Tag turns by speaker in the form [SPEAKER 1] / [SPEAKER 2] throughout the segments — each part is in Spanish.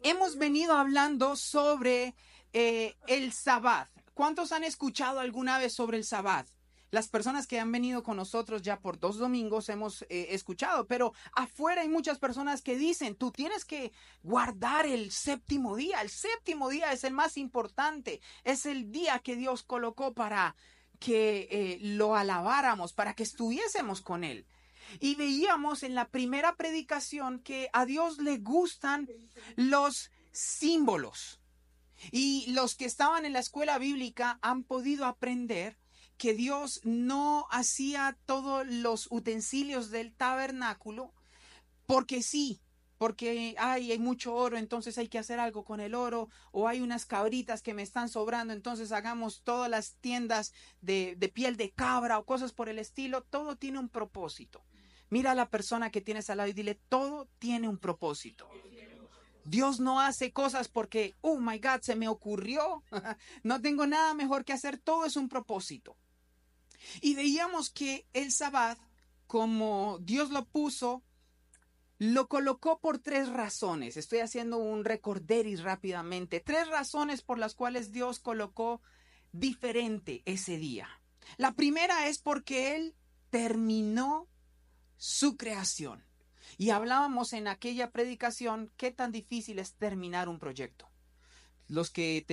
[SPEAKER 1] Hemos venido hablando sobre el Sabbat. ¿Cuántos han escuchado alguna vez sobre el Sabbat? Las personas que han venido con nosotros ya por 2 domingos hemos escuchado, pero afuera hay muchas personas que dicen, tú tienes que guardar el séptimo día. El séptimo día es el más importante. Es el día que Dios colocó para que lo alabáramos, para que estuviésemos con Él. Y veíamos en la primera predicación que a Dios le gustan los símbolos. Y los que estaban en la escuela bíblica han podido aprender que Dios no hacía todos los utensilios del tabernáculo porque sí, porque hay mucho oro, entonces hay que hacer algo con el oro, o hay unas cabritas que me están sobrando, entonces hagamos todas las tiendas de piel de cabra o cosas por el estilo. Todo tiene un propósito. Mira a la persona que tienes al lado y dile, todo tiene un propósito. Dios no hace cosas porque, oh my God, se me ocurrió. No tengo nada mejor que hacer. Todo es un propósito. Y veíamos que el Sabbat, como Dios lo puso, lo colocó por 3 razones. Estoy haciendo un recorderis rápidamente. 3 razones por las cuales Dios colocó diferente ese día. La primera es porque Él terminó su creación. Y hablábamos en aquella predicación qué tan difícil es terminar un proyecto. Los que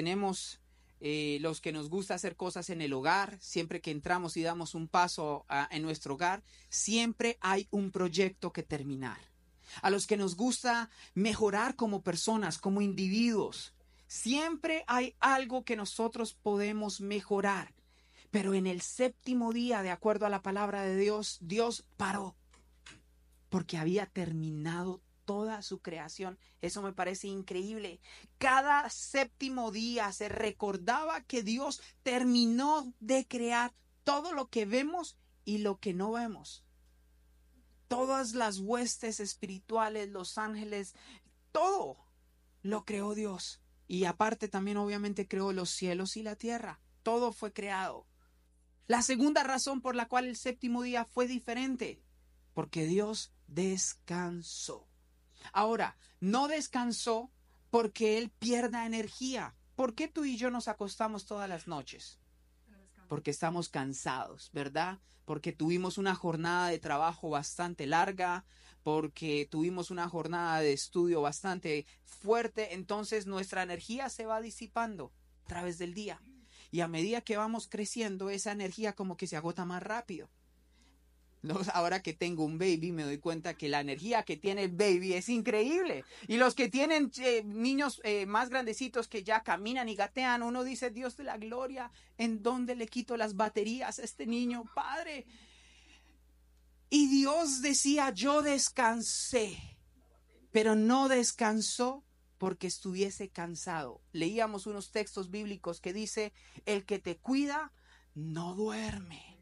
[SPEAKER 1] nos gusta hacer cosas en el hogar, siempre que entramos y damos un paso en nuestro hogar, siempre hay un proyecto que terminar. A los que nos gusta mejorar como personas, como individuos, siempre hay algo que nosotros podemos mejorar. Pero en el séptimo día, de acuerdo a la palabra de Dios, Dios paró porque había terminado toda su creación. Eso me parece increíble. Cada séptimo día se recordaba que Dios terminó de crear todo lo que vemos y lo que no vemos. Todas las huestes espirituales, los ángeles, todo lo creó Dios. Y aparte también obviamente creó los cielos y la tierra. Todo fue creado. La segunda razón por la cual el séptimo día fue diferente, porque Dios descansó. Ahora, no descansó porque Él pierda energía. ¿Por qué tú y yo nos acostamos todas las noches? Porque estamos cansados, ¿verdad? Porque tuvimos una jornada de trabajo bastante larga, porque tuvimos una jornada de estudio bastante fuerte, entonces nuestra energía se va disipando a través del día. Y a medida que vamos creciendo, esa energía como que se agota más rápido. Ahora que tengo un baby me doy cuenta que la energía que tiene el baby es increíble. Y los que tienen niños más grandecitos que ya caminan y gatean, uno dice, Dios de la gloria, ¿en dónde le quito las baterías a este niño, Padre? Y Dios decía, yo descansé, pero no descansó porque estuviese cansado. Leíamos unos textos bíblicos que dice, el que te cuida no duerme.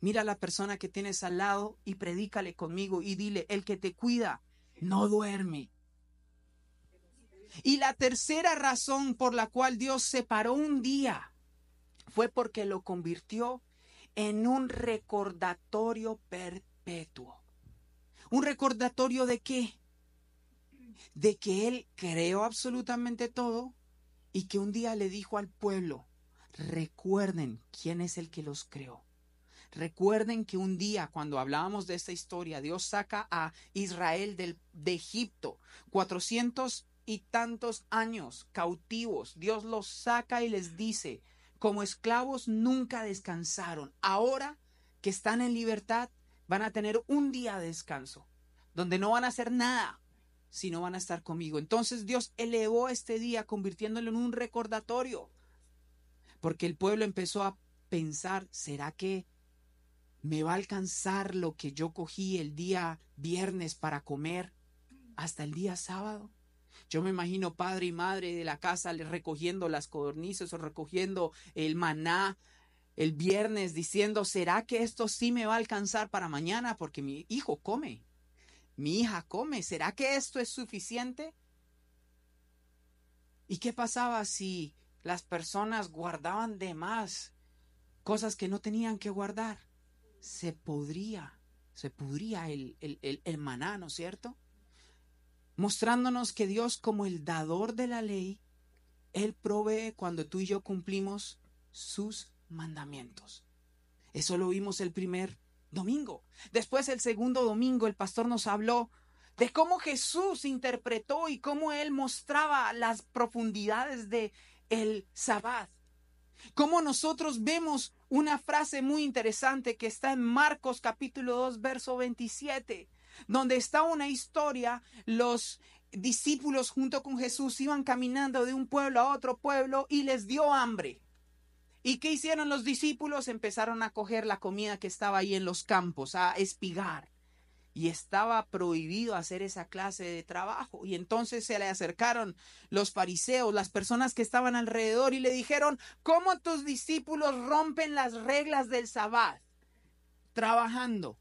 [SPEAKER 1] Mira a la persona que tienes al lado y predícale conmigo y dile, el que te cuida no duerme. Y la tercera razón por la cual Dios separó un día fue porque lo convirtió en un recordatorio perpetuo. ¿Un recordatorio de qué? De que Él creó absolutamente todo y que un día le dijo al pueblo, recuerden quién es el que los creó. Recuerden que un día, cuando hablábamos de esta historia, Dios saca a Israel de Egipto, 400 y tantos años cautivos. Dios los saca y les dice, como esclavos nunca descansaron. Ahora que están en libertad, van a tener un día de descanso, donde no van a hacer nada, sino van a estar conmigo. Entonces Dios elevó este día, convirtiéndolo en un recordatorio, porque el pueblo empezó a pensar, ¿será que me va a alcanzar lo que yo cogí el día viernes para comer hasta el día sábado? Yo me imagino padre y madre de la casa recogiendo las codornices o recogiendo el maná el viernes diciendo, ¿será que esto sí me va a alcanzar para mañana? Porque mi hijo come, mi hija come. ¿Será que esto es suficiente? ¿Y qué pasaba si las personas guardaban de más cosas que no tenían que guardar? Se pudría el maná, ¿no es cierto? mostrándonos que Dios, como el dador de la ley, Él provee cuando tú y yo cumplimos sus mandamientos. Eso lo vimos el primer domingo. Después, el segundo domingo, el pastor nos habló de cómo Jesús interpretó y cómo Él mostraba las profundidades de el Sabbat. Cómo nosotros vemos una frase muy interesante que está en Marcos capítulo 2, verso 27, donde está una historia. Los discípulos junto con Jesús iban caminando de un pueblo a otro pueblo y les dio hambre. ¿Y qué hicieron los discípulos? Empezaron a coger la comida que estaba ahí en los campos, a espigar. Y estaba prohibido hacer esa clase de trabajo. Y entonces se le acercaron los fariseos, las personas que estaban alrededor, y le dijeron: ¿cómo tus discípulos rompen las reglas del Sabbat trabajando?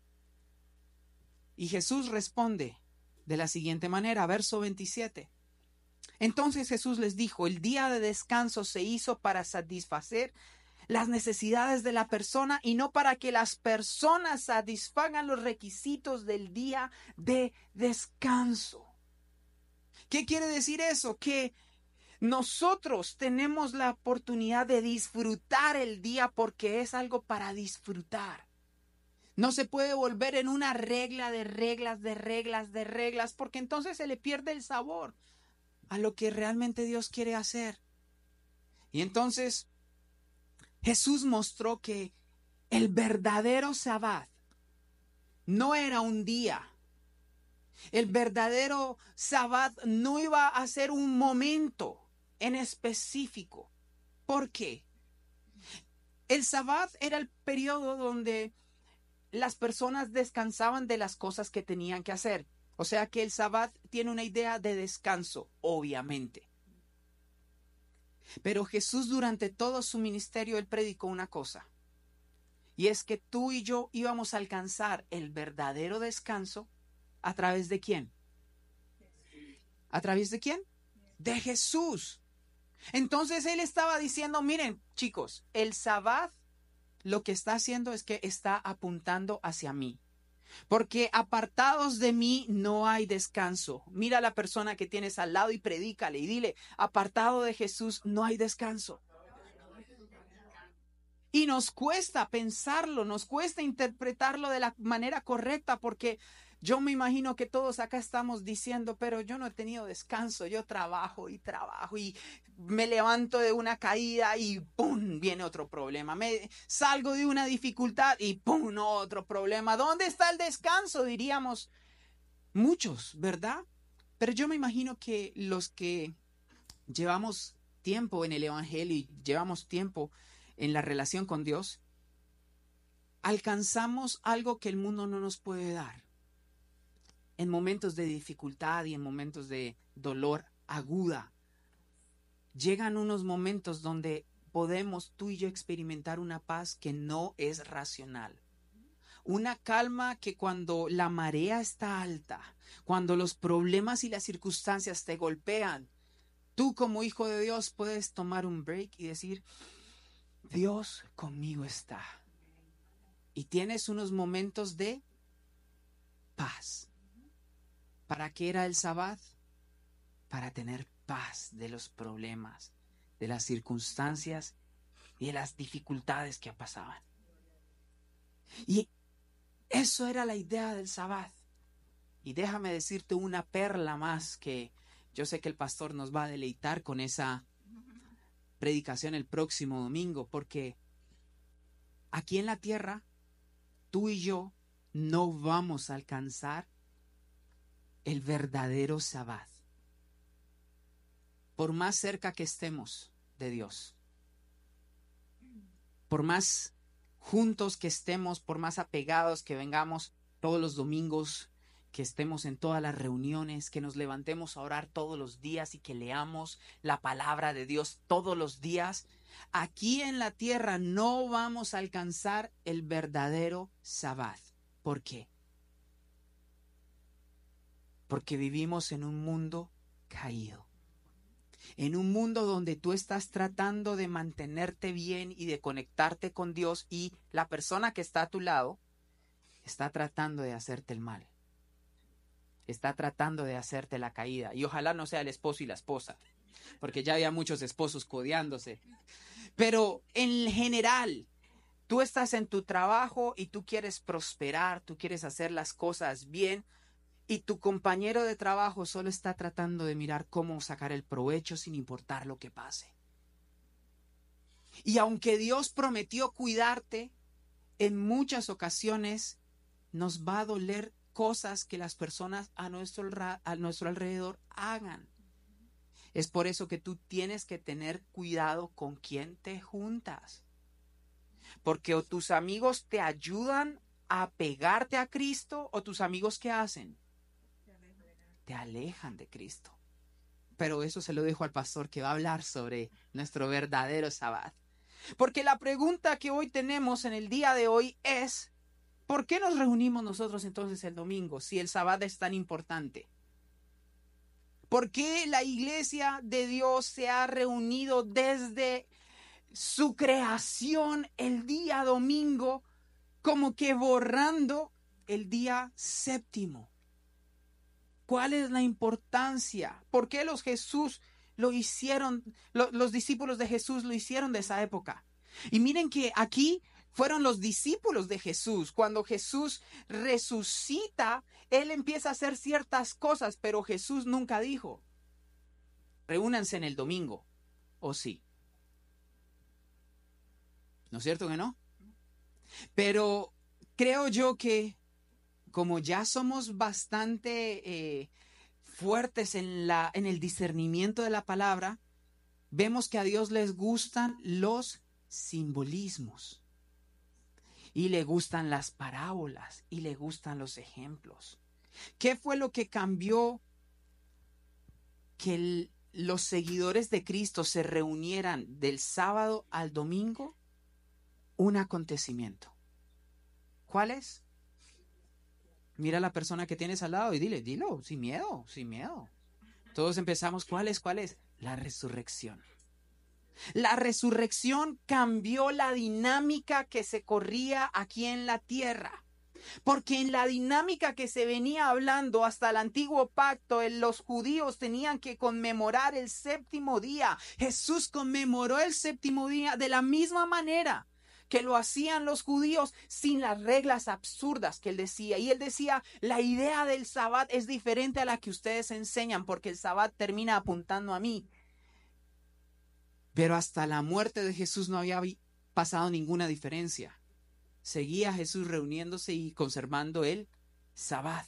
[SPEAKER 1] Y Jesús responde de la siguiente manera, verso 27. Entonces Jesús les dijo: el día de descanso se hizo para satisfacer las necesidades de la persona y no para que las personas satisfagan los requisitos del día de descanso. ¿Qué quiere decir eso? Que nosotros tenemos la oportunidad de disfrutar el día porque es algo para disfrutar. No se puede volver en una regla de reglas, porque entonces se le pierde el sabor a lo que realmente Dios quiere hacer. Y entonces Jesús mostró que el verdadero Sabbat no era un día. El verdadero Sabbat no iba a ser un momento en específico. ¿Por qué? El Sabbat era el periodo donde las personas descansaban de las cosas que tenían que hacer. O sea que el Sabbat tiene una idea de descanso, obviamente. Pero Jesús, durante todo su ministerio, Él predicó una cosa. Y es que tú y yo íbamos a alcanzar el verdadero descanso ¿a través de quién? ¿A través de quién? De Jesús. Entonces Él estaba diciendo: miren, chicos, el Sabbat lo que está haciendo es que está apuntando hacia mí. Porque apartados de mí no hay descanso. Mira a la persona que tienes al lado y predícale y dile: apartado de Jesús no hay descanso. Y nos cuesta pensarlo, nos cuesta interpretarlo de la manera correcta, porque yo me imagino que todos acá estamos diciendo: pero yo no he tenido descanso, yo trabajo y me levanto de una caída y ¡pum! Viene otro problema. Me salgo de una dificultad y ¡pum! Otro problema. ¿Dónde está el descanso? Diríamos muchos, ¿verdad? Pero yo me imagino que los que llevamos tiempo en el Evangelio y llevamos tiempo en la relación con Dios, alcanzamos algo que el mundo no nos puede dar. En momentos de dificultad y en momentos de dolor aguda, llegan unos momentos donde podemos tú y yo experimentar una paz que no es racional. Una calma que cuando la marea está alta, cuando los problemas y las circunstancias te golpean, tú como hijo de Dios puedes tomar un break y decir: Dios conmigo está. Y tienes unos momentos de paz. ¿Para qué era el Sabbat? Para tener paz de los problemas, de las circunstancias y de las dificultades que pasaban. Y eso era la idea del Sabbat. Y déjame decirte una perla más, que yo sé que el pastor nos va a deleitar con esa predicación el próximo domingo, porque aquí en la tierra tú y yo no vamos a alcanzar el verdadero Sabbat, por más cerca que estemos de Dios, por más juntos que estemos, por más apegados que vengamos todos los domingos, que estemos en todas las reuniones, que nos levantemos a orar todos los días y que leamos la palabra de Dios todos los días, aquí en la tierra no vamos a alcanzar el verdadero Sabbat. ¿Por qué? Porque vivimos en un mundo caído. En un mundo donde tú estás tratando de mantenerte bien y de conectarte con Dios, y la persona que está a tu lado está tratando de hacerte el mal. está tratando de hacerte la caída. Y ojalá no sea el esposo y la esposa, porque ya había muchos esposos codeándose. Pero en general, tú estás en tu trabajo y tú quieres prosperar, tú quieres hacer las cosas bien, y tu compañero de trabajo solo está tratando de mirar cómo sacar el provecho sin importar lo que pase. Y aunque Dios prometió cuidarte, en muchas ocasiones nos va a doler cosas que las personas a nuestro alrededor hagan. Es por eso que tú tienes que tener cuidado con quién te juntas. Porque o tus amigos te ayudan a pegarte a Cristo, o tus amigos, ¿qué hacen? Te alejan de Cristo. Pero eso se lo dejo al pastor, que va a hablar sobre nuestro verdadero sabbat. Porque la pregunta que hoy tenemos en el día de hoy es: ¿por qué nos reunimos nosotros entonces el domingo si el sabbat es tan importante? ¿Por qué la iglesia de Dios se ha reunido desde su creación el día domingo, como que borrando el día séptimo? ¿Cuál es la importancia? ¿Por qué los discípulos de Jesús lo hicieron de esa época? Y miren que aquí fueron los discípulos de Jesús. Cuando Jesús resucita, Él empieza a hacer ciertas cosas, pero Jesús nunca dijo: reúnanse en el domingo. ¿O sí? ¿No es cierto que no? Pero creo yo que como ya somos bastante fuertes en el discernimiento de la palabra, vemos que a Dios les gustan los simbolismos, y le gustan las parábolas, y le gustan los ejemplos. ¿Qué fue lo que cambió que los seguidores de Cristo se reunieran del sábado al domingo? Un acontecimiento. ¿Cuál es? Mira a la persona que tienes al lado y dilo, sin miedo, sin miedo. Todos empezamos, ¿cuál es? La resurrección. La resurrección cambió la dinámica que se corría aquí en la tierra. Porque en la dinámica que se venía hablando hasta el antiguo pacto, los judíos tenían que conmemorar el séptimo día. Jesús conmemoró el séptimo día de la misma manera que lo hacían los judíos, sin las reglas absurdas que él decía. Y él decía: la idea del sabbat es diferente a la que ustedes enseñan, porque el sabbat termina apuntando a mí. Pero hasta la muerte de Jesús no había pasado ninguna diferencia. Seguía Jesús reuniéndose y conservando el sabbat.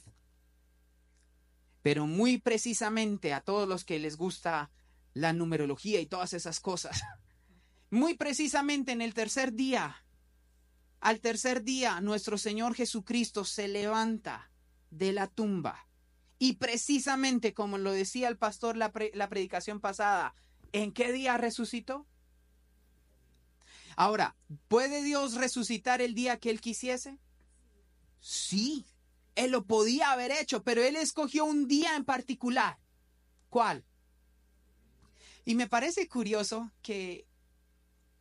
[SPEAKER 1] Pero muy precisamente a todos los que les gusta la numerología y todas esas cosas, muy precisamente en el tercer día, al tercer día, nuestro Señor Jesucristo se levanta de la tumba. Y precisamente como lo decía el pastor la predicación pasada, ¿en qué día resucitó? Ahora, ¿puede Dios resucitar el día que Él quisiese? Sí, Él lo podía haber hecho, pero Él escogió un día en particular. ¿Cuál? Y me parece curioso que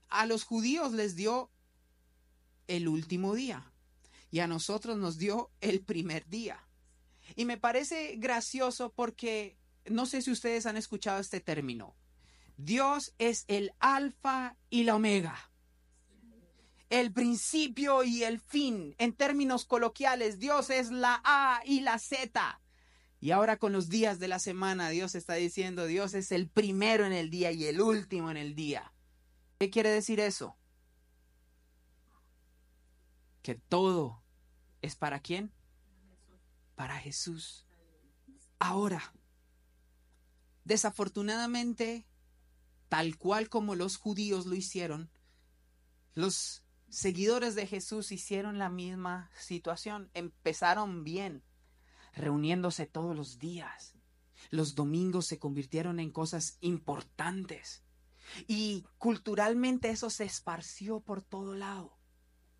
[SPEAKER 1] a los judíos les dio el último día y a nosotros nos dio el primer día. Y me parece gracioso porque no sé si ustedes han escuchado este término. Dios es el alfa y la omega, el principio y el fin. En términos coloquiales, Dios es la A y la Z. Y ahora con los días de la semana, Dios está diciendo: Dios es el primero en el día y el último en el día. ¿Qué quiere decir eso? Que todo es ¿para quién? Para Jesús. Ahora, desafortunadamente, tal cual como los judíos lo hicieron, los seguidores de Jesús hicieron la misma situación. Empezaron bien, reuniéndose todos los días. Los domingos se convirtieron en cosas importantes. Y culturalmente eso se esparció por todo lado.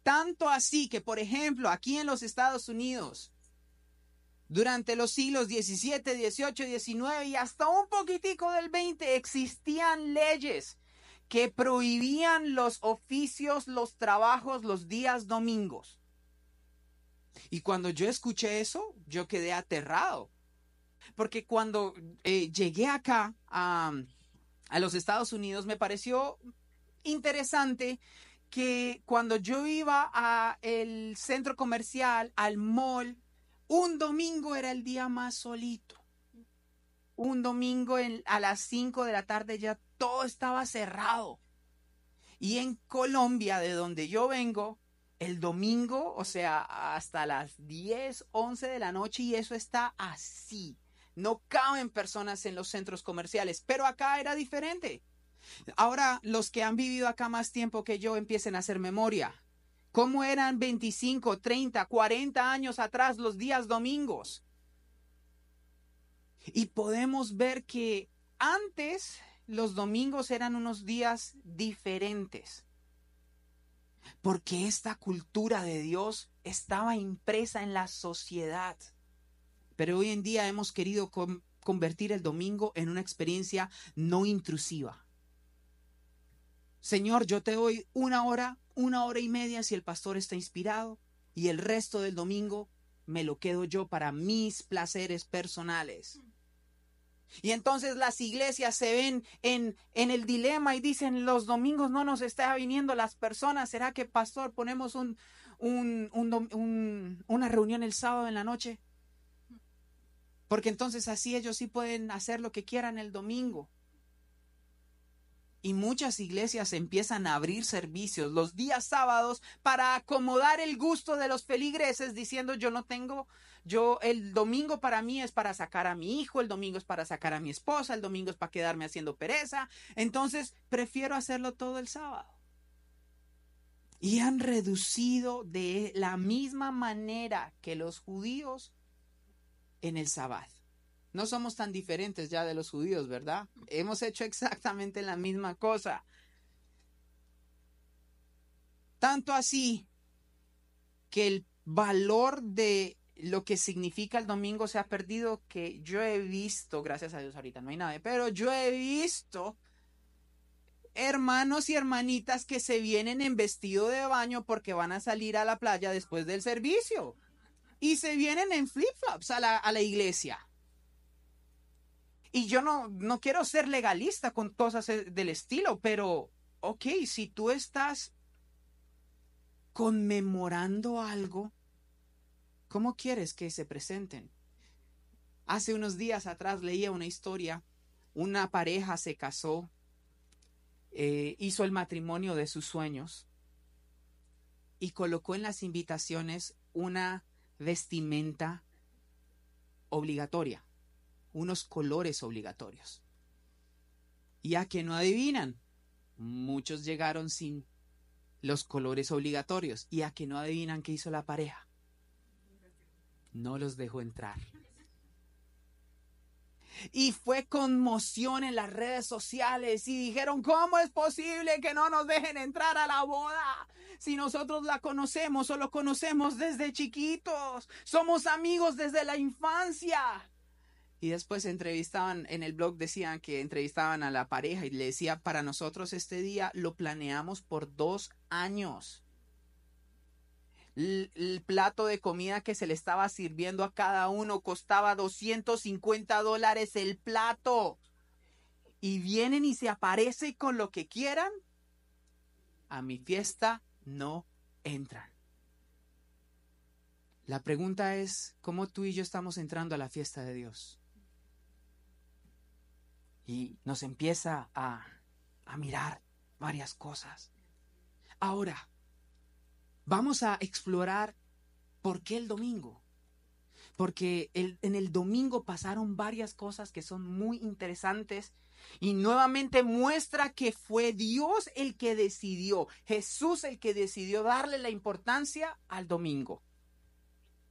[SPEAKER 1] Tanto así que, por ejemplo, aquí en los Estados Unidos, durante los siglos XVII, XVIII, XIX y hasta un poquitico del XX, existían leyes que prohibían los oficios, los trabajos, los días domingos. Y cuando yo escuché eso, yo quedé aterrado, porque cuando llegué acá a los Estados Unidos me pareció interesante que cuando yo iba a el centro comercial, al mall, un domingo era el día más solito. Un domingo a las 5 de la tarde ya todo estaba cerrado. Y en Colombia, de donde yo vengo, el domingo, o sea, hasta las 10, 11 de la noche, y eso está así. No caben personas en los centros comerciales, pero acá era diferente. Ahora, los que han vivido acá más tiempo que yo empiecen a hacer memoria. ¿Cómo eran 25, 30, 40 años atrás los días domingos? Y podemos ver que antes los domingos eran unos días diferentes. Porque esta cultura de Dios estaba impresa en la sociedad. Pero hoy en día hemos querido convertir el domingo en una experiencia no intrusiva. Señor, yo te doy 1 hora y media si el pastor está inspirado, y el resto del domingo me lo quedo yo para mis placeres personales. Y entonces las iglesias se ven en el dilema y dicen, los domingos no nos está viniendo las personas. ¿Será que, pastor, ponemos una reunión el sábado en la noche? Porque entonces así ellos sí pueden hacer lo que quieran el domingo. Y muchas iglesias empiezan a abrir servicios los días sábados para acomodar el gusto de los feligreses, diciendo el domingo para mí es para sacar a mi hijo, el domingo es para sacar a mi esposa, el domingo es para quedarme haciendo pereza, entonces prefiero hacerlo todo el sábado. Y han reducido de la misma manera que los judíos en el sábado. No somos tan diferentes ya de los judíos, ¿verdad? Hemos hecho exactamente la misma cosa. Tanto así que el valor de lo que significa el domingo se ha perdido, que yo he visto, gracias a Dios ahorita no hay nadie, pero yo he visto hermanos y hermanitas que se vienen en vestido de baño porque van a salir a la playa después del servicio. Y se vienen en flip-flops a la iglesia. Y yo no quiero ser legalista con cosas del estilo, pero, ok, si tú estás conmemorando algo, ¿cómo quieres que se presenten? Hace unos días atrás leía una historia, una pareja se casó, hizo el matrimonio de sus sueños y colocó en las invitaciones una vestimenta obligatoria. Unos colores obligatorios. Y a que no adivinan, muchos llegaron sin los colores obligatorios. Y a que no adivinan qué hizo la pareja, no los dejó entrar. Y fue conmoción en las redes sociales y dijeron, ¿cómo es posible que no nos dejen entrar a la boda? Si nosotros la conocemos o lo conocemos desde chiquitos, somos amigos desde la infancia. Y después entrevistaban, en el blog decían que entrevistaban a la pareja y le decía, para nosotros este día lo planeamos por 2 años. El plato de comida que se le estaba sirviendo a cada uno costaba $250 el plato. Y vienen y se aparecen con lo que quieran. A mi fiesta no entran. La pregunta es, ¿cómo tú y yo estamos entrando a la fiesta de Dios? Y nos empieza a mirar varias cosas. Ahora, vamos a explorar por qué el domingo. Porque en el domingo pasaron varias cosas que son muy interesantes y nuevamente muestra que fue Dios el que decidió, Jesús el que decidió darle la importancia al domingo.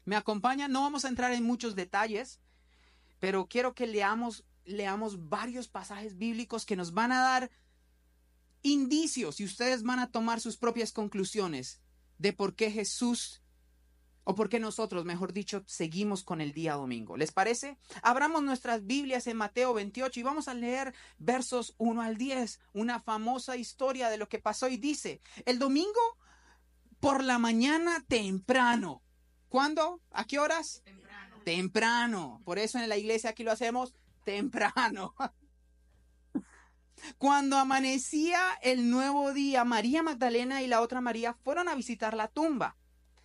[SPEAKER 1] ¿Me acompañan? No vamos a entrar en muchos detalles, pero quiero que leamos varios pasajes bíblicos que nos van a dar indicios y ustedes van a tomar sus propias conclusiones de por qué Jesús, o por qué nosotros, mejor dicho, seguimos con el día domingo. ¿Les parece? Abramos nuestras Biblias en Mateo 28 y vamos a leer versos 1 al 10, una famosa historia de lo que pasó y dice, el domingo por la mañana temprano. ¿Cuándo? ¿A qué horas? Temprano. Por eso en la iglesia aquí lo hacemos temprano. Cuando amanecía el nuevo día, María Magdalena y la otra María fueron a visitar la tumba.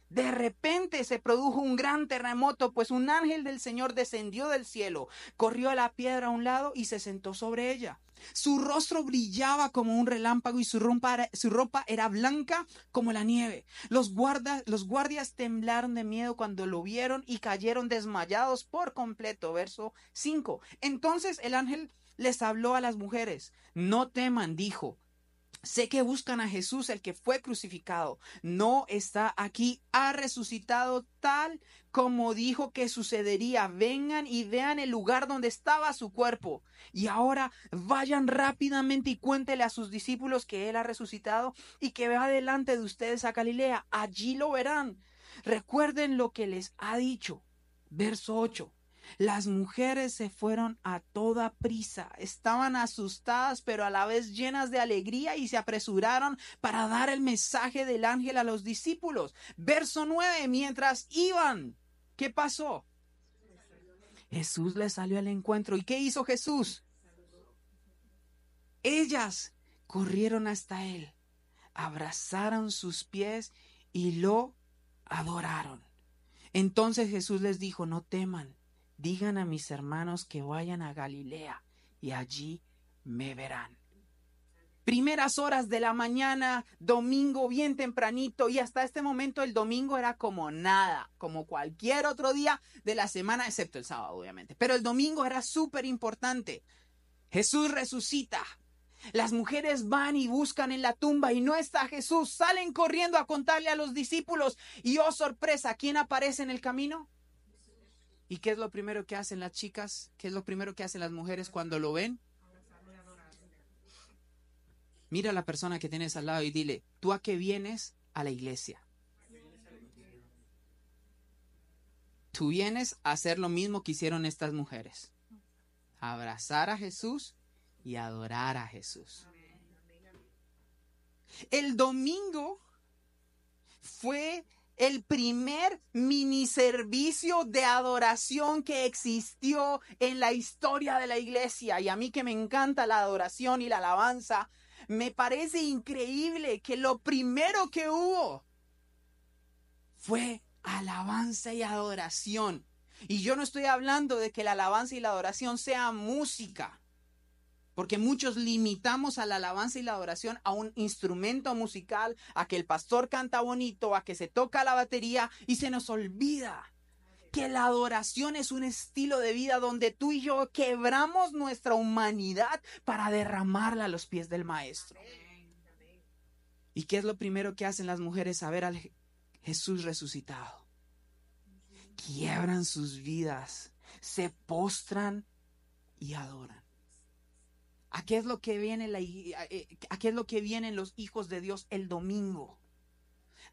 [SPEAKER 1] De repente se produjo un gran terremoto, pues un ángel del Señor descendió del cielo, corrió a la piedra a un lado y se sentó sobre ella. Su rostro brillaba como un relámpago y su ropa era blanca como la nieve. Los guardias temblaron de miedo cuando lo vieron y cayeron desmayados por completo. Verso 5. Entonces el ángel les habló a las mujeres. No teman, dijo. Sé que buscan a Jesús, el que fue crucificado. No está aquí, ha resucitado tal como dijo que sucedería. Vengan y vean el lugar donde estaba su cuerpo. Y ahora vayan rápidamente y cuéntele a sus discípulos que él ha resucitado y que va delante de ustedes a Galilea. Allí lo verán. Recuerden lo que les ha dicho. Verso 8. Las mujeres se fueron a toda prisa, estaban asustadas pero a la vez llenas de alegría y se apresuraron para dar el mensaje del ángel a los discípulos. Verso 9, mientras iban, ¿qué pasó? Jesús les salió al encuentro. ¿Y qué hizo Jesús? Ellas corrieron hasta él, abrazaron sus pies y lo adoraron. Entonces Jesús les dijo, no teman. Digan a mis hermanos que vayan a Galilea y allí me verán. Primeras horas de la mañana, domingo bien tempranito, y hasta este momento el domingo era como nada, como cualquier otro día de la semana, excepto el sábado obviamente. Pero el domingo era súper importante. Jesús resucita. Las mujeres van y buscan en la tumba y no está Jesús. Salen corriendo a contarle a los discípulos y oh sorpresa, ¿quién aparece en el camino? ¿Y qué es lo primero que hacen las chicas? ¿Qué es lo primero que hacen las mujeres cuando lo ven? Mira a la persona que tienes al lado y dile, ¿tú a qué vienes a la iglesia? Tú vienes a hacer lo mismo que hicieron estas mujeres. Abrazar a Jesús y adorar a Jesús. El domingo fue el primer miniservicio de adoración que existió en la historia de la iglesia. Y a mí que me encanta la adoración y la alabanza, me parece increíble que lo primero que hubo fue alabanza y adoración. Y yo no estoy hablando de que la alabanza y la adoración sea música, porque muchos limitamos a la alabanza y la adoración a un instrumento musical, a que el pastor canta bonito, a que se toca la batería y se nos olvida que la adoración es un estilo de vida donde tú y yo quebramos nuestra humanidad para derramarla a los pies del Maestro. ¿Y qué es lo primero que hacen las mujeres a ver al Jesús resucitado? Quiebran sus vidas, se postran y adoran. ¿A qué es lo que vienen los hijos de Dios el domingo?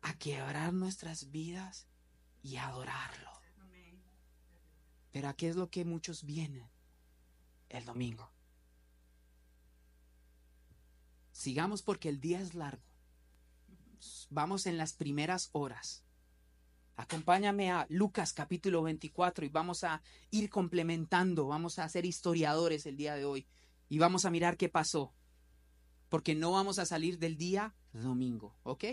[SPEAKER 1] A quebrar nuestras vidas y adorarlo. Pero ¿a qué es lo que muchos vienen el domingo? Sigamos porque el día es largo. Vamos en las primeras horas. Acompáñame a Lucas capítulo 24 y vamos a ir complementando, vamos a ser historiadores el día de hoy. Y vamos a mirar qué pasó. Porque no vamos a salir del día domingo, ¿ok?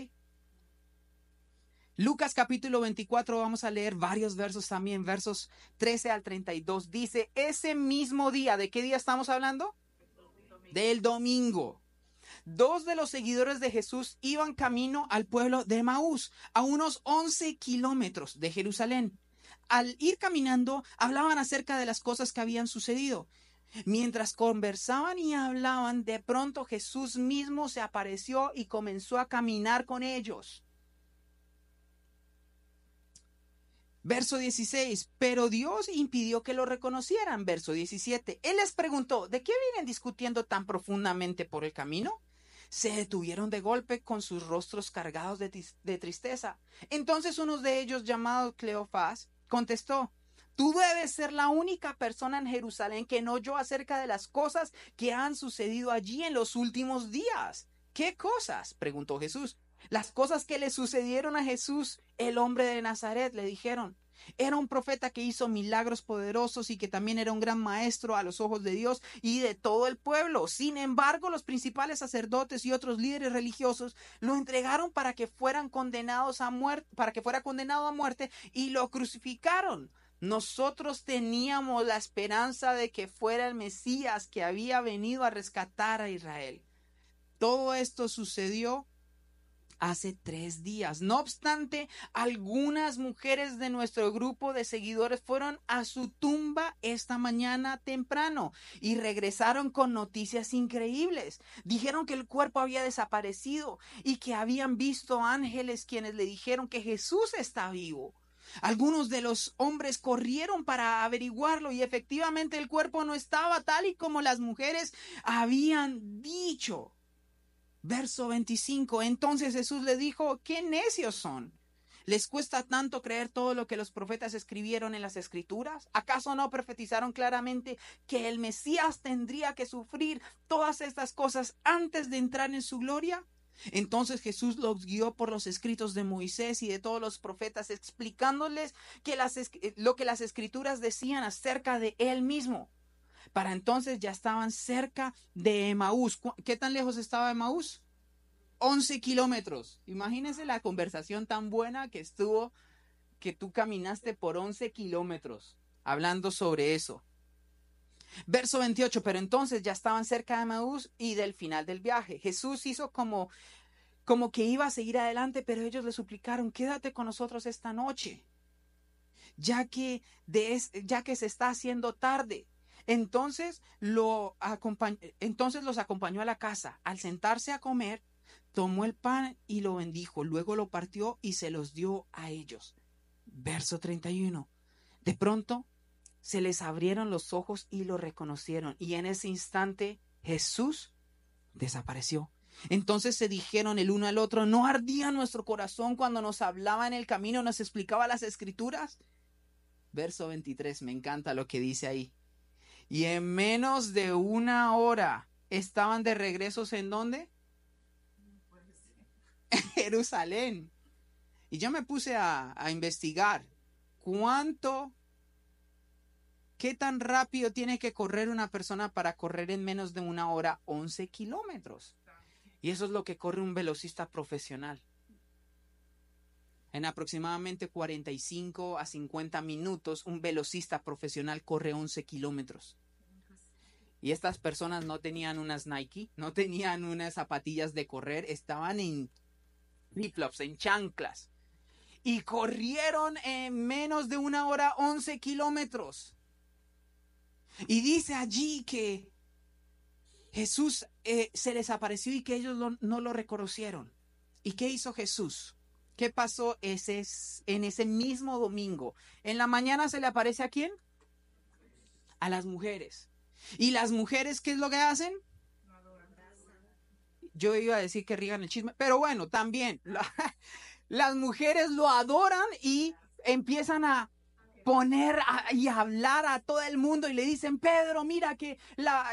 [SPEAKER 1] Lucas capítulo 24, vamos a leer varios versos también, versos 13 al 32. Dice, ese mismo día, ¿de qué día estamos hablando? Del domingo. Dos de los seguidores de Jesús iban camino al pueblo de Emaús, a unos 11 kilómetros de Jerusalén. Al ir caminando, hablaban acerca de las cosas que habían sucedido. Mientras conversaban y hablaban, de pronto Jesús mismo se apareció y comenzó a caminar con ellos. Verso 16, pero Dios impidió que lo reconocieran. Verso 17, Él les preguntó, ¿de qué vienen discutiendo tan profundamente por el camino? Se detuvieron de golpe con sus rostros cargados de tristeza. Entonces uno de ellos, llamado Cleofás, contestó, tú debes ser la única persona en Jerusalén que no oyó acerca de las cosas que han sucedido allí en los últimos días. ¿Qué cosas?, preguntó Jesús. Las cosas que le sucedieron a Jesús, el hombre de Nazaret, le dijeron. Era un profeta que hizo milagros poderosos y que también era un gran maestro a los ojos de Dios y de todo el pueblo. Sin embargo, los principales sacerdotes y otros líderes religiosos lo entregaron para que fueran condenados a muerte, para que fuera condenado a muerte, y lo crucificaron. Nosotros teníamos la esperanza de que fuera el Mesías que había venido a rescatar a Israel. Todo esto sucedió hace 3 días. No obstante, algunas mujeres de nuestro grupo de seguidores fueron a su tumba esta mañana temprano y regresaron con noticias increíbles. Dijeron que el cuerpo había desaparecido y que habían visto ángeles quienes le dijeron que Jesús está vivo. Algunos de los hombres corrieron para averiguarlo y efectivamente el cuerpo no estaba tal y como las mujeres habían dicho. Verso 25. Entonces Jesús le dijo: ¿qué necios son? ¿Les cuesta tanto creer todo lo que los profetas escribieron en las Escrituras? ¿Acaso no profetizaron claramente que el Mesías tendría que sufrir todas estas cosas antes de entrar en su gloria? Entonces Jesús los guió por los escritos de Moisés y de todos los profetas, explicándoles que lo que las Escrituras decían acerca de él mismo. Para entonces ya estaban cerca de Emaús. ¿Qué tan lejos estaba Emaús? 11 kilómetros. Imagínense la conversación tan buena que estuvo, que tú caminaste por 11 kilómetros hablando sobre eso. Verso 28. Pero entonces ya estaban cerca de Emaús y del final del viaje. Jesús hizo como que iba a seguir adelante, pero ellos le suplicaron: quédate con nosotros esta noche, ya que se está haciendo tarde. Entonces los acompañó a la casa. Al sentarse a comer, tomó el pan y lo bendijo, luego lo partió y se los dio a ellos. Verso 31. De pronto se les abrieron los ojos y lo reconocieron, y en ese instante Jesús desapareció. Entonces se dijeron el uno al otro: ¿no ardía nuestro corazón cuando nos hablaba en el camino, nos explicaba las Escrituras? Verso 23, me encanta lo que dice ahí. Y en menos de una hora estaban de regresos, ¿en dónde? Jerusalén. Y yo me puse a investigar qué tan rápido tiene que correr una persona para correr en menos de una hora 11 kilómetros. Y eso es lo que corre un velocista profesional. En aproximadamente 45 a 50 minutos, un velocista profesional corre 11 kilómetros. Y estas personas no tenían unas Nike, no tenían unas zapatillas de correr, estaban en flip-flops, en chanclas. Y corrieron en menos de una hora 11 kilómetros. Y dice allí que Jesús se les apareció y que ellos no lo reconocieron. ¿Y qué hizo Jesús? ¿Qué pasó en ese mismo domingo? En la mañana se le aparece ¿a quién? A las mujeres. ¿Y las mujeres qué es lo que hacen? Yo iba a decir que riegan el chisme, pero bueno, también las mujeres lo adoran y empiezan a poner y hablar a todo el mundo y le dicen: Pedro, mira que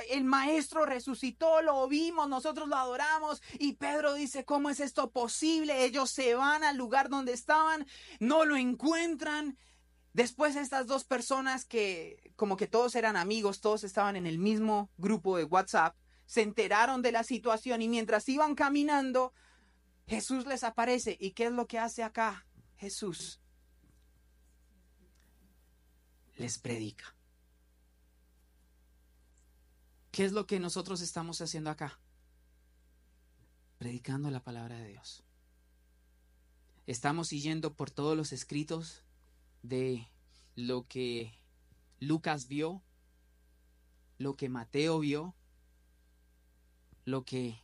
[SPEAKER 1] el maestro resucitó, lo vimos, nosotros lo adoramos. Y Pedro dice: ¿cómo es esto posible? Ellos se van al lugar donde estaban, no lo encuentran. Después estas dos personas que como que todos eran amigos, todos estaban en el mismo grupo de WhatsApp, se enteraron de la situación y mientras iban caminando, Jesús les aparece. ¿Y qué es lo que hace acá Jesús? Les predica. ¿Qué es lo que nosotros estamos haciendo acá? Predicando la palabra de Dios. Estamos siguiendo por todos los escritos de lo que Lucas vio, lo que Mateo vio, lo que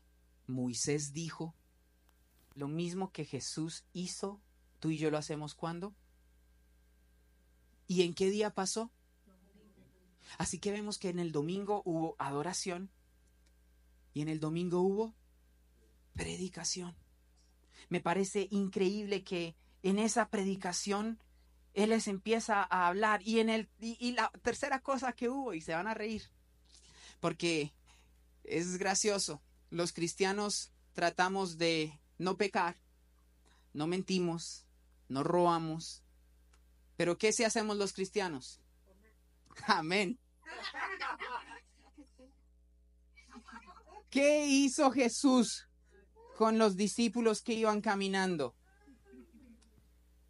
[SPEAKER 1] Moisés dijo, lo mismo que Jesús hizo. Tú y yo lo hacemos ¿cuándo? ¿Y en qué día pasó? Así que vemos que en el domingo hubo adoración y en el domingo hubo predicación. Me parece increíble que en esa predicación Él les empieza a hablar y la tercera cosa que hubo, y se van a reír porque es gracioso, los cristianos tratamos de no pecar, no mentimos, no robamos, Pero ¿qué si hacemos los cristianos? Amén. ¿Qué hizo Jesús con los discípulos que iban caminando?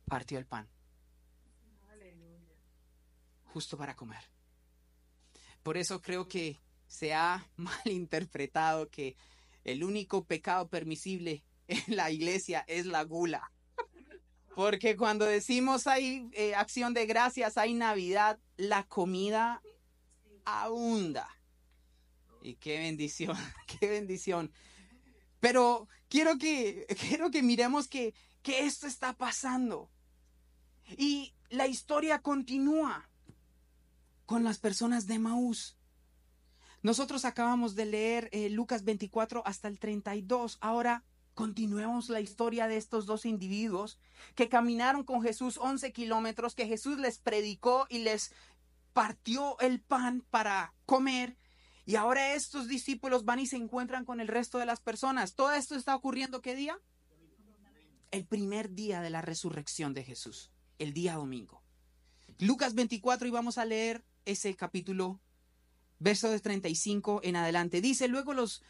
[SPEAKER 1] Partió el pan. Justo para comer. Por eso creo que se ha malinterpretado que el único pecado permisible en la iglesia es la gula. Porque cuando decimos hay acción de gracias, hay Navidad, la comida abunda. Y qué bendición, qué bendición. Pero quiero que miremos que esto está pasando. Y la historia continúa con las personas de Emaús. Nosotros acabamos de leer Lucas 24 hasta el 32. Ahora continuemos la historia de estos dos individuos que caminaron con Jesús 11 kilómetros, que Jesús les predicó y les partió el pan para comer. Y ahora estos discípulos van y se encuentran con el resto de las personas. Todo esto está ocurriendo, ¿qué día? El primer día de la resurrección de Jesús, el día domingo. Lucas 24, y vamos a leer ese capítulo, verso de 35 en adelante. Dice, luego los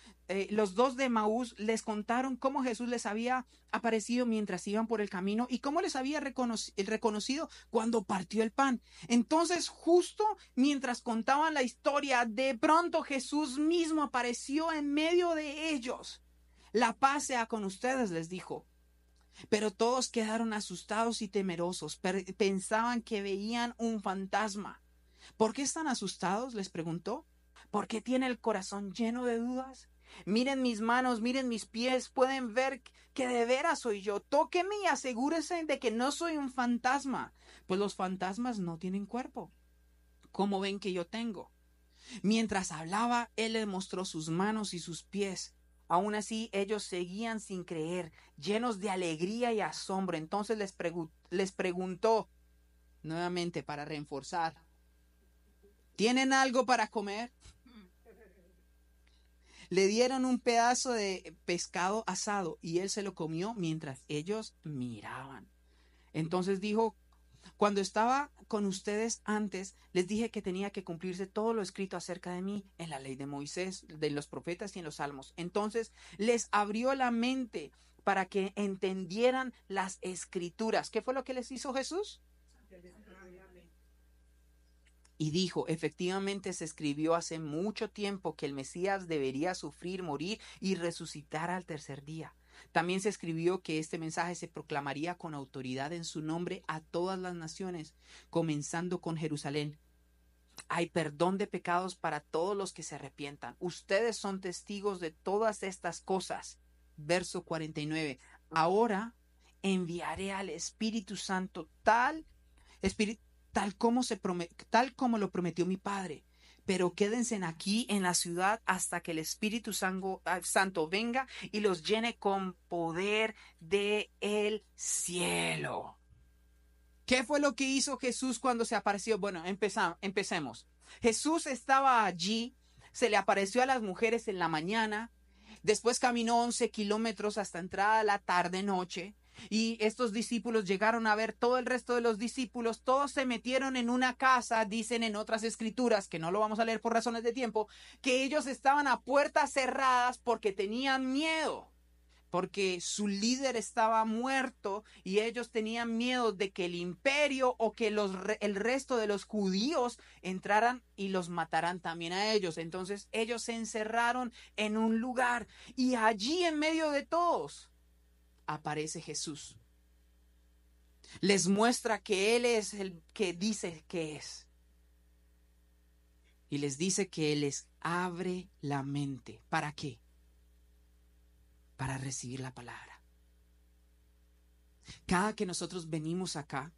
[SPEAKER 1] dos de Emaús les contaron cómo Jesús les había aparecido mientras iban por el camino y cómo les había reconocido cuando partió el pan. Entonces, justo mientras contaban la historia, de pronto Jesús mismo apareció en medio de ellos. La paz sea con ustedes, les dijo. Pero todos quedaron asustados y temerosos. Pensaban que veían un fantasma. ¿Por qué están asustados?, les preguntó. ¿Por qué tiene el corazón lleno de dudas? Miren mis manos, miren mis pies, pueden ver que de veras soy yo. Tóquenme y asegúrense de que no soy un fantasma, pues los fantasmas no tienen cuerpo, como ven que yo tengo. Mientras hablaba, él les mostró sus manos y sus pies. Aún así, ellos seguían sin creer, llenos de alegría y asombro. Entonces les preguntó nuevamente para reforzar: ¿tienen algo para comer? Le dieron un pedazo de pescado asado y él se lo comió mientras ellos miraban. Entonces dijo: cuando estaba con ustedes antes, les dije que tenía que cumplirse todo lo escrito acerca de mí en la ley de Moisés, de los profetas y en los salmos. Entonces les abrió la mente para que entendieran las escrituras. ¿Qué fue lo que les hizo Jesús? Y dijo: efectivamente se escribió hace mucho tiempo que el Mesías debería sufrir, morir y resucitar al tercer día. También se escribió que este mensaje se proclamaría con autoridad en su nombre a todas las naciones, comenzando con Jerusalén. Hay perdón de pecados para todos los que se arrepientan. Ustedes son testigos de todas estas cosas. Verso 49. Ahora enviaré al Espíritu Santo tal como lo prometió mi Padre. Pero quédense aquí en la ciudad hasta que el Espíritu Santo venga y los llene con poder del cielo. ¿Qué fue lo que hizo Jesús cuando se apareció? Bueno, empecemos. Jesús estaba allí, se le apareció a las mujeres en la mañana, después caminó 11 kilómetros hasta entrada la tarde-noche. Y estos discípulos llegaron a ver todo el resto de los discípulos. Todos se metieron en una casa, dicen en otras escrituras, que no lo vamos a leer por razones de tiempo, que ellos estaban a puertas cerradas porque tenían miedo, porque su líder estaba muerto y ellos tenían miedo de que el imperio o que el resto de los judíos entraran y los mataran también a ellos. Entonces ellos se encerraron en un lugar y allí en medio de todos aparece Jesús. Les muestra que Él es el que dice que es. Y les dice que les abre la mente. ¿Para qué? Para recibir la palabra. Cada que nosotros venimos acá,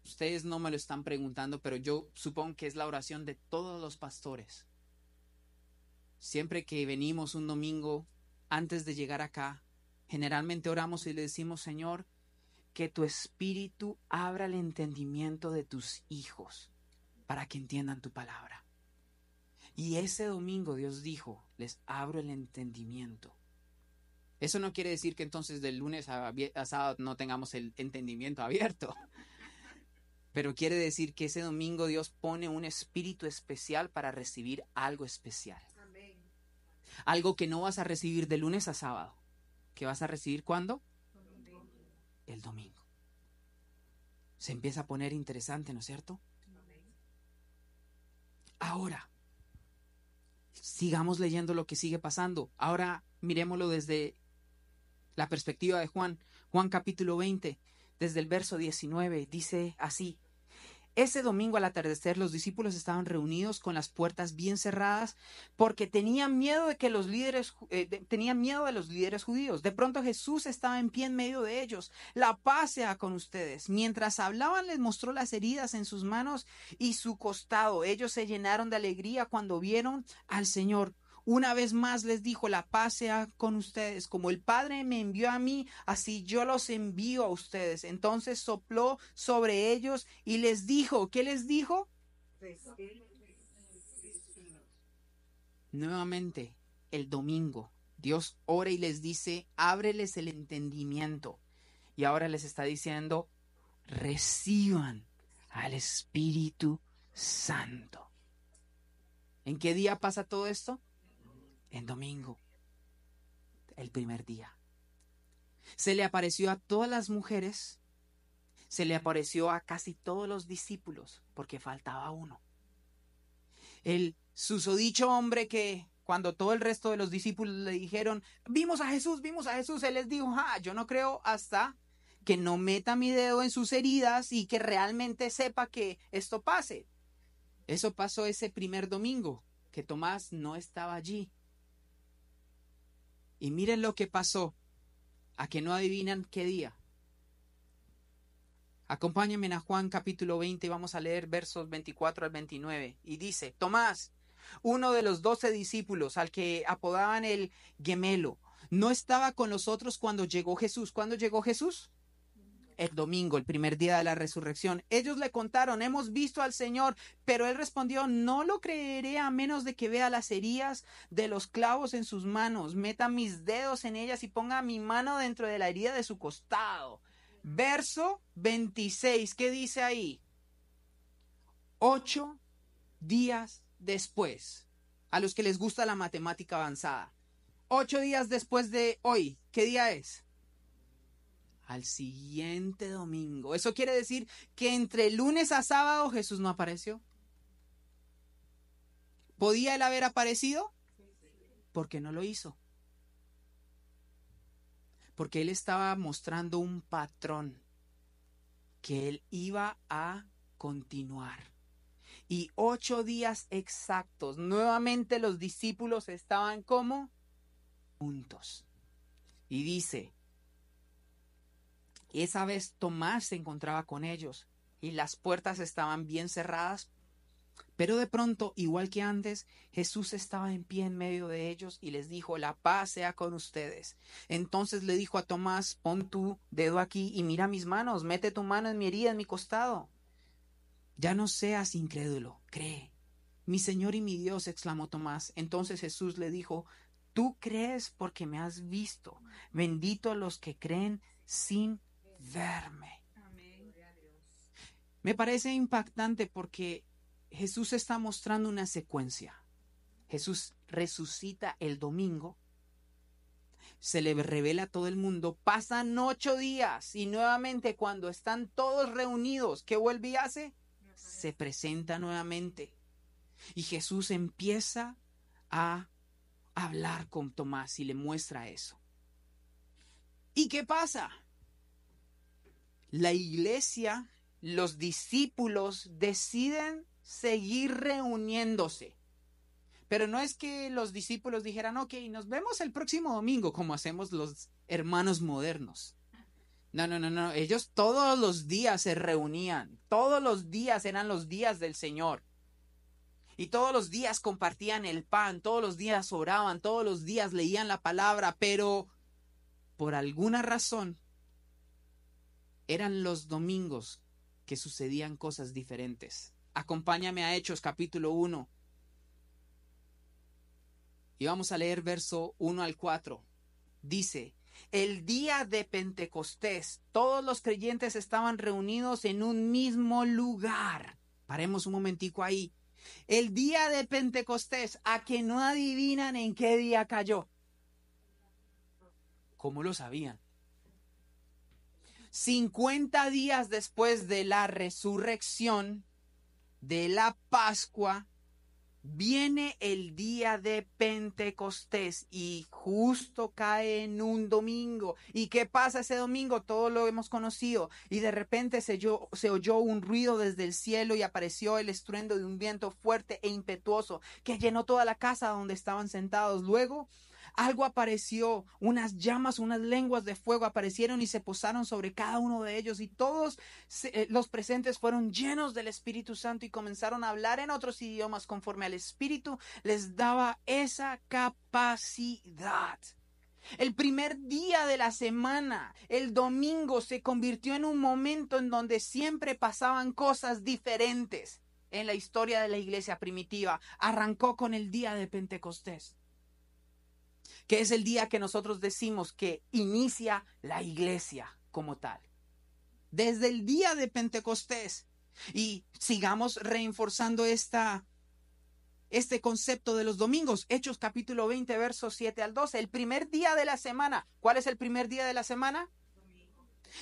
[SPEAKER 1] ustedes no me lo están preguntando, pero yo supongo que es la oración de todos los pastores. Siempre que venimos un domingo, antes de llegar acá, generalmente oramos y le decimos: Señor, que tu espíritu abra el entendimiento de tus hijos para que entiendan tu palabra. Y ese domingo Dios dijo: les abro el entendimiento. Eso no quiere decir que entonces del lunes a sábado no tengamos el entendimiento abierto. Pero quiere decir que ese domingo Dios pone un espíritu especial para recibir algo especial. Amén. Algo que no vas a recibir de lunes a sábado. ¿Que vas a recibir cuándo? El domingo. Se empieza a poner interesante, ¿no es cierto? Amén. Ahora, sigamos leyendo lo que sigue pasando. Ahora miremoslo desde la perspectiva de Juan. Juan capítulo 20, desde el verso 19, dice así: ese domingo al atardecer los discípulos estaban reunidos con las puertas bien cerradas porque tenían miedo de que tenían miedo de los líderes judíos. De pronto Jesús estaba en pie en medio de ellos. La paz sea con ustedes. Mientras hablaban les mostró las heridas en sus manos y su costado. Ellos se llenaron de alegría cuando vieron al Señor. Una vez más les dijo: la paz sea con ustedes. Como el Padre me envió a mí, así yo los envío a ustedes. Entonces sopló sobre ellos y les dijo, ¿qué les dijo? Nuevamente, el domingo, Dios ora y les dice: ábreles el entendimiento. Y ahora les está diciendo: reciban al Espíritu Santo. ¿En qué día pasa todo esto? En domingo, el primer día. Se le apareció a todas las mujeres, se le apareció a casi todos los discípulos, porque faltaba uno. El susodicho hombre que cuando todo el resto de los discípulos le dijeron: vimos a Jesús, él les dijo: yo no creo hasta que no meta mi dedo en sus heridas y que realmente sepa que esto pase. Eso pasó ese primer domingo, que Tomás no estaba allí. Y miren lo que pasó. ¿A que no adivinan qué día? Acompáñenme a Juan capítulo 20 y vamos a leer versos 24 al 29. Y dice: Tomás, uno de los 12 discípulos, al que apodaban el Gemelo, no estaba con nosotros cuando llegó Jesús. ¿Cuándo llegó Jesús? El domingo, el primer día de la resurrección. Ellos le contaron: hemos visto al Señor. Pero él respondió: no lo creeré a menos de que vea las heridas de los clavos en sus manos, meta mis dedos en ellas y ponga mi mano dentro de la herida de su costado. Verso 26, ¿qué dice ahí? 8 días después, a los que les gusta la matemática avanzada. 8 días después de hoy, ¿qué día es? Al siguiente domingo. Eso quiere decir que entre lunes a sábado Jesús no apareció. ¿Podía él haber aparecido? ¿Por qué no lo hizo? Porque él estaba mostrando un patrón que él iba a continuar. Y 8 días exactos, nuevamente los discípulos estaban como juntos. Y dice: esa vez Tomás se encontraba con ellos y las puertas estaban bien cerradas, pero de pronto, igual que antes, Jesús estaba en pie en medio de ellos y les dijo: la paz sea con ustedes. Entonces le dijo a Tomás: pon tu dedo aquí y mira mis manos, mete tu mano en mi herida, en mi costado. Ya no seas incrédulo, cree. Mi Señor y mi Dios, exclamó Tomás. Entonces Jesús le dijo: tú crees porque me has visto. Bendito los que creen sin verme. Amén. Me parece impactante porque Jesús está mostrando una secuencia. Jesús resucita el domingo, se le revela a todo el mundo, pasan 8 días y nuevamente cuando están todos reunidos, ¿qué vuelve y hace? Se presenta nuevamente y Jesús empieza a hablar con Tomás y le muestra eso. ¿Y qué pasa? La iglesia, los discípulos deciden seguir reuniéndose. Pero no es que los discípulos dijeran: ok, nos vemos el próximo domingo, como hacemos los hermanos modernos. No. Ellos todos los días se reunían. Todos los días eran los días del Señor. Y todos los días compartían el pan, todos los días oraban, todos los días leían la palabra, pero por alguna razón eran los domingos que sucedían cosas diferentes. Acompáñame a Hechos capítulo 1. Y vamos a leer verso 1 al 4. Dice: El día de Pentecostés, todos los creyentes estaban reunidos en un mismo lugar. Paremos un momentico ahí. El día de Pentecostés, a que no adivinan en qué día cayó. ¿Cómo lo sabían? 50 días después de la resurrección, de la Pascua, viene el día de Pentecostés y justo cae en un domingo. ¿Y qué pasa ese domingo? Todo lo hemos conocido. Y de repente se oyó un ruido desde el cielo y apareció el estruendo de un viento fuerte e impetuoso que llenó toda la casa donde estaban sentados. Luego algo apareció, unas llamas, unas lenguas de fuego aparecieron y se posaron sobre cada uno de ellos, y todos los presentes fueron llenos del Espíritu Santo y comenzaron a hablar en otros idiomas conforme al Espíritu les daba esa capacidad. El primer día de la semana, el domingo, se convirtió en un momento en donde siempre pasaban cosas diferentes en la historia de la iglesia primitiva. Arrancó con el día de Pentecostés, que es el día que nosotros decimos que inicia la iglesia como tal. Desde el día de Pentecostés. Y sigamos reforzando este concepto de los domingos. Hechos capítulo 20, versos 7 al 12. El primer día de la semana. ¿Cuál es el primer día de la semana?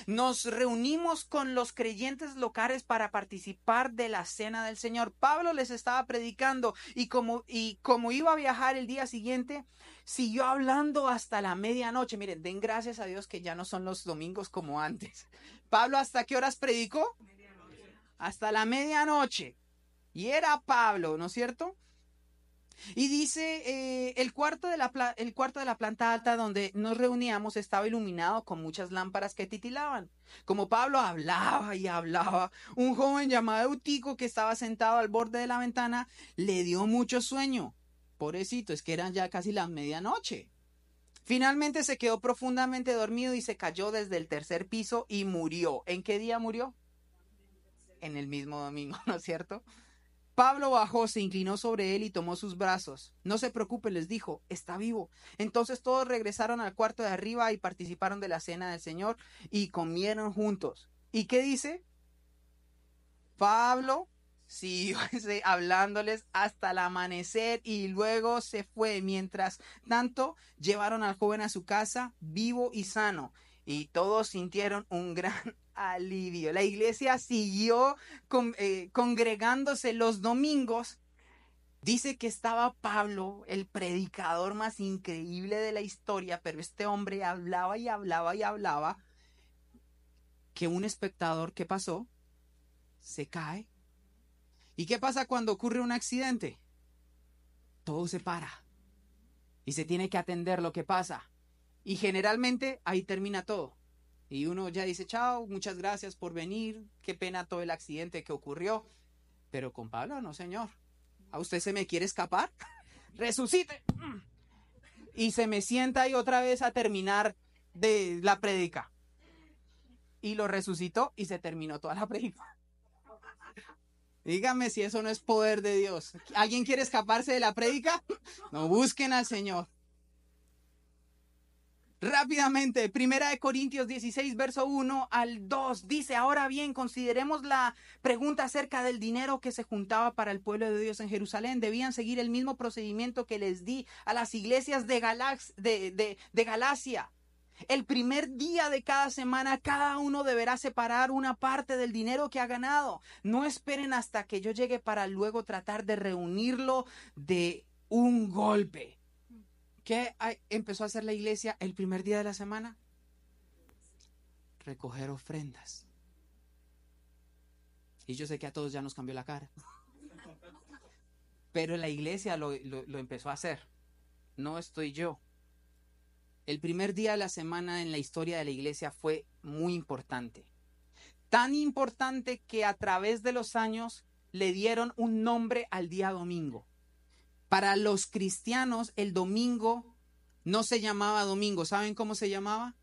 [SPEAKER 1] Nos reunimos con los creyentes locales para participar de la cena del Señor. Pablo les estaba predicando y como iba a viajar el día siguiente, siguió hablando hasta la medianoche. Miren, den gracias a Dios que ya no son los domingos como antes. Pablo, ¿hasta qué horas predicó? Hasta la medianoche. Y era Pablo, ¿no es cierto? Y dice, el cuarto de la planta alta donde nos reuníamos estaba iluminado con muchas lámparas que titilaban. Como Pablo hablaba y hablaba, un joven llamado Eutico, que estaba sentado al borde de la ventana, le dio mucho sueño. Pobrecito, es que eran ya casi la medianoche. Finalmente se quedó profundamente dormido y se cayó desde el tercer piso y murió. ¿En qué día murió? En el mismo domingo, ¿no es cierto? Pablo bajó, se inclinó sobre él y tomó sus brazos. No se preocupe, les dijo, está vivo. Entonces todos regresaron al cuarto de arriba y participaron de la cena del Señor y comieron juntos. ¿Y qué dice? Pablo siguió hablándoles hasta el amanecer y luego se fue. Mientras tanto, llevaron al joven a su casa vivo y sano, y todos sintieron un gran alivio. La iglesia siguió congregándose los domingos. Dice que estaba Pablo, el predicador más increíble de la historia, pero este hombre hablaba y hablaba y hablaba, que un espectador, ¿qué pasó? Se cae. ¿Y qué pasa cuando ocurre un accidente? Todo se para y se tiene que atender lo que pasa. Y generalmente ahí termina todo. Y uno ya dice, chao, muchas gracias por venir, qué pena todo el accidente que ocurrió. Pero con Pablo, no, señor. ¿A usted se me quiere escapar? ¡Resucite! Y se me sienta ahí otra vez a terminar de la prédica. Y lo resucitó y se terminó toda la prédica. Dígame si eso no es poder de Dios. ¿Alguien quiere escaparse de la prédica? No, busquen al Señor. Rápidamente, 1 Corintios 16, verso 1 al 2, dice, ahora bien, consideremos la pregunta acerca del dinero que se juntaba para el pueblo de Dios en Jerusalén. Debían seguir el mismo procedimiento que les di a las iglesias de Galacia. El primer día de cada semana, cada uno deberá separar una parte del dinero que ha ganado. No esperen hasta que yo llegue para luego tratar de reunirlo de un golpe. ¿Qué empezó a hacer la iglesia el primer día de la semana? Recoger ofrendas. Y yo sé que a todos ya nos cambió la cara. Pero la iglesia lo empezó a hacer. No estoy yo. El primer día de la semana en la historia de la iglesia fue muy importante. Tan importante que a través de los años le dieron un nombre al día domingo. Para los cristianos, el domingo no se llamaba domingo. ¿Saben cómo se llamaba?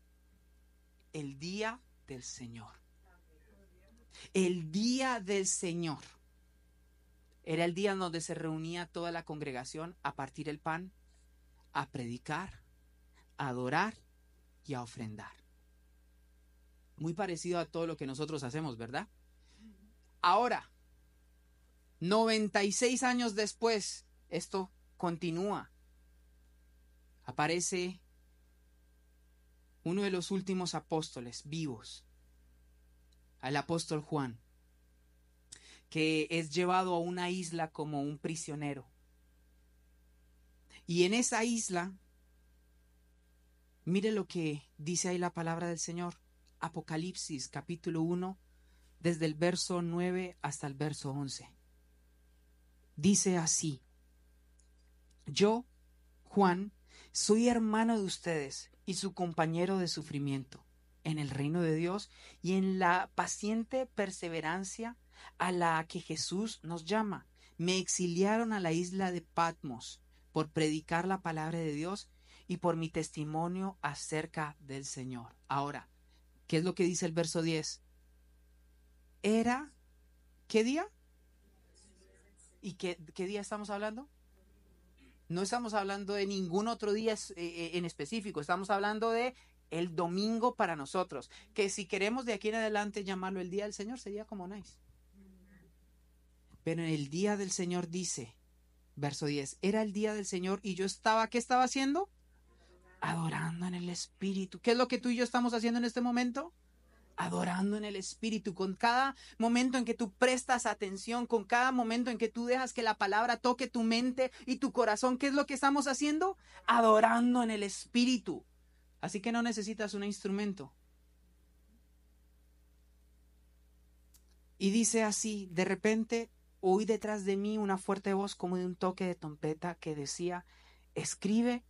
[SPEAKER 1] El día del Señor. El día del Señor. Era el día en donde se reunía toda la congregación a partir el pan, a predicar, a adorar y a ofrendar. Muy parecido a todo lo que nosotros hacemos, ¿verdad? Ahora, 96 años después, esto continúa. Aparece uno de los últimos apóstoles vivos, al apóstol Juan, que es llevado a una isla como un prisionero. Y en esa isla, mire lo que dice ahí la palabra del Señor. Apocalipsis capítulo 1, desde el verso 9 hasta el verso 11. Dice así: yo, Juan, soy hermano de ustedes y su compañero de sufrimiento en el reino de Dios y en la paciente perseverancia a la que Jesús nos llama. Me exiliaron a la isla de Patmos por predicar la palabra de Dios y por mi testimonio acerca del Señor. Ahora, ¿qué es lo que dice el verso 10? Era, ¿qué día? ¿Y qué día estamos hablando? No estamos hablando de ningún otro día en específico, estamos hablando de el domingo para nosotros, que si queremos de aquí en adelante llamarlo el día del Señor sería como nice. Pero en el día del Señor dice, verso 10, era el día del Señor y yo estaba, ¿qué estaba haciendo? Adorando en el Espíritu. ¿Qué es lo que tú y yo estamos haciendo en este momento? Adorando en el Espíritu. Con cada momento en que tú prestas atención, con cada momento en que tú dejas que la palabra toque tu mente y tu corazón, ¿qué es lo que estamos haciendo? Adorando en el Espíritu. Así que no necesitas un instrumento. Y dice así, de repente oí detrás de mí una fuerte voz como de un toque de trompeta que decía, escribe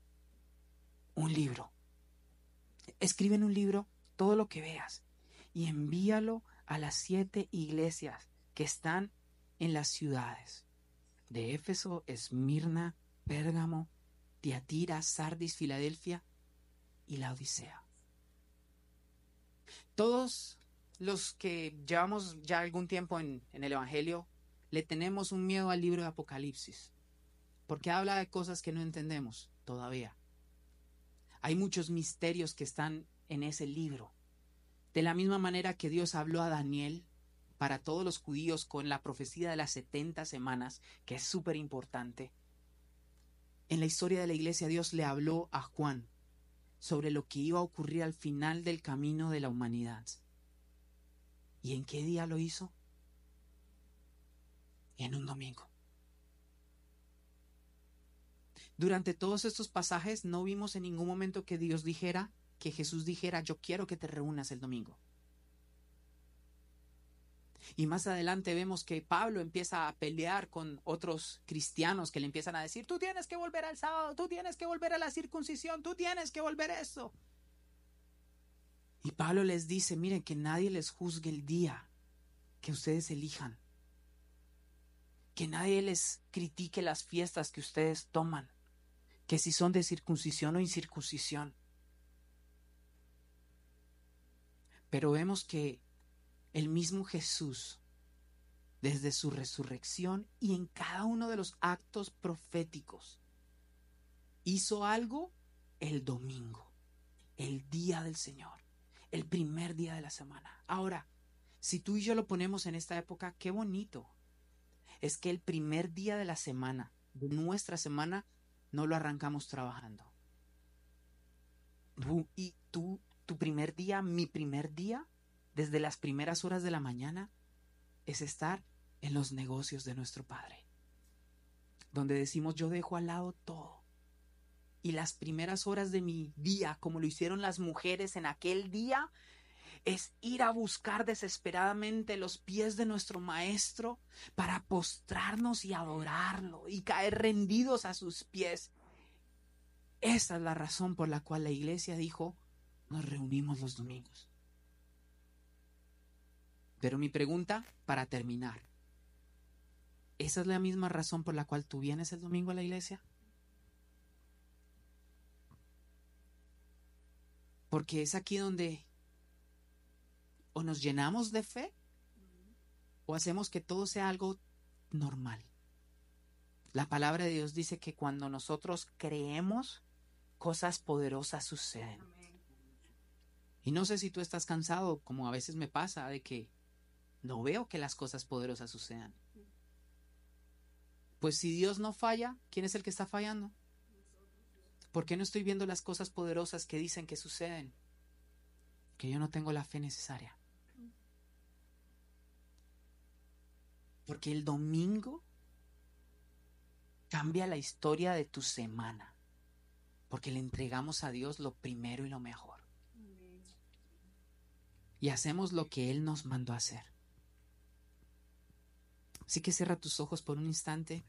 [SPEAKER 1] un libro. Escribe en un libro todo lo que veas y envíalo a las 7 iglesias que están en las ciudades de Éfeso, Esmirna, Pérgamo, Tiatira, Sardis, Filadelfia y la Odisea. Todos los que llevamos ya algún tiempo en el Evangelio le tenemos un miedo al libro de Apocalipsis porque habla de cosas que no entendemos todavía. Hay muchos misterios que están en ese libro. De la misma manera que Dios habló a Daniel para todos los judíos con la profecía de las 70 semanas, que es súper importante. En la historia de la iglesia Dios le habló a Juan sobre lo que iba a ocurrir al final del camino de la humanidad. ¿Y en qué día lo hizo? En un domingo. Durante todos estos pasajes no vimos en ningún momento que Dios dijera, que Jesús dijera, yo quiero que te reúnas el domingo. Y más adelante vemos que Pablo empieza a pelear con otros cristianos que le empiezan a decir, tú tienes que volver al sábado, tú tienes que volver a la circuncisión, tú tienes que volver a eso. Y Pablo les dice, miren, que nadie les juzgue el día que ustedes elijan. Que nadie les critique las fiestas que ustedes toman. Que si son de circuncisión o incircuncisión. Pero vemos que el mismo Jesús, desde su resurrección y en cada uno de los actos proféticos, hizo algo el domingo, el día del Señor, el primer día de la semana. Ahora, si tú y yo lo ponemos en esta época, qué bonito. Es que el primer día de la semana, de nuestra semana, no lo arrancamos trabajando. Tu primer día, mi primer día, desde las primeras horas de la mañana, es estar en los negocios de nuestro Padre, donde decimos yo dejo al lado todo. Y las primeras horas de mi día, como lo hicieron las mujeres en aquel día, es ir a buscar desesperadamente los pies de nuestro Maestro para postrarnos y adorarlo y caer rendidos a sus pies. Esa es la razón por la cual la iglesia dijo, nos reunimos los domingos. Pero mi pregunta, para terminar, ¿esa es la misma razón por la cual tú vienes el domingo a la iglesia? Porque es aquí donde o nos llenamos de fe o hacemos que todo sea algo normal. La palabra de Dios dice que cuando nosotros creemos, cosas poderosas suceden. Y no sé si tú estás cansado, como a veces me pasa, de que no veo que las cosas poderosas sucedan. Pues si Dios no falla, ¿quién es el que está fallando? ¿Por qué no estoy viendo las cosas poderosas que dicen que suceden? Que yo no tengo la fe necesaria. Porque el domingo cambia la historia de tu semana. Porque le entregamos a Dios lo primero y lo mejor. Y hacemos lo que Él nos mandó a hacer. Así que cierra tus ojos por un instante.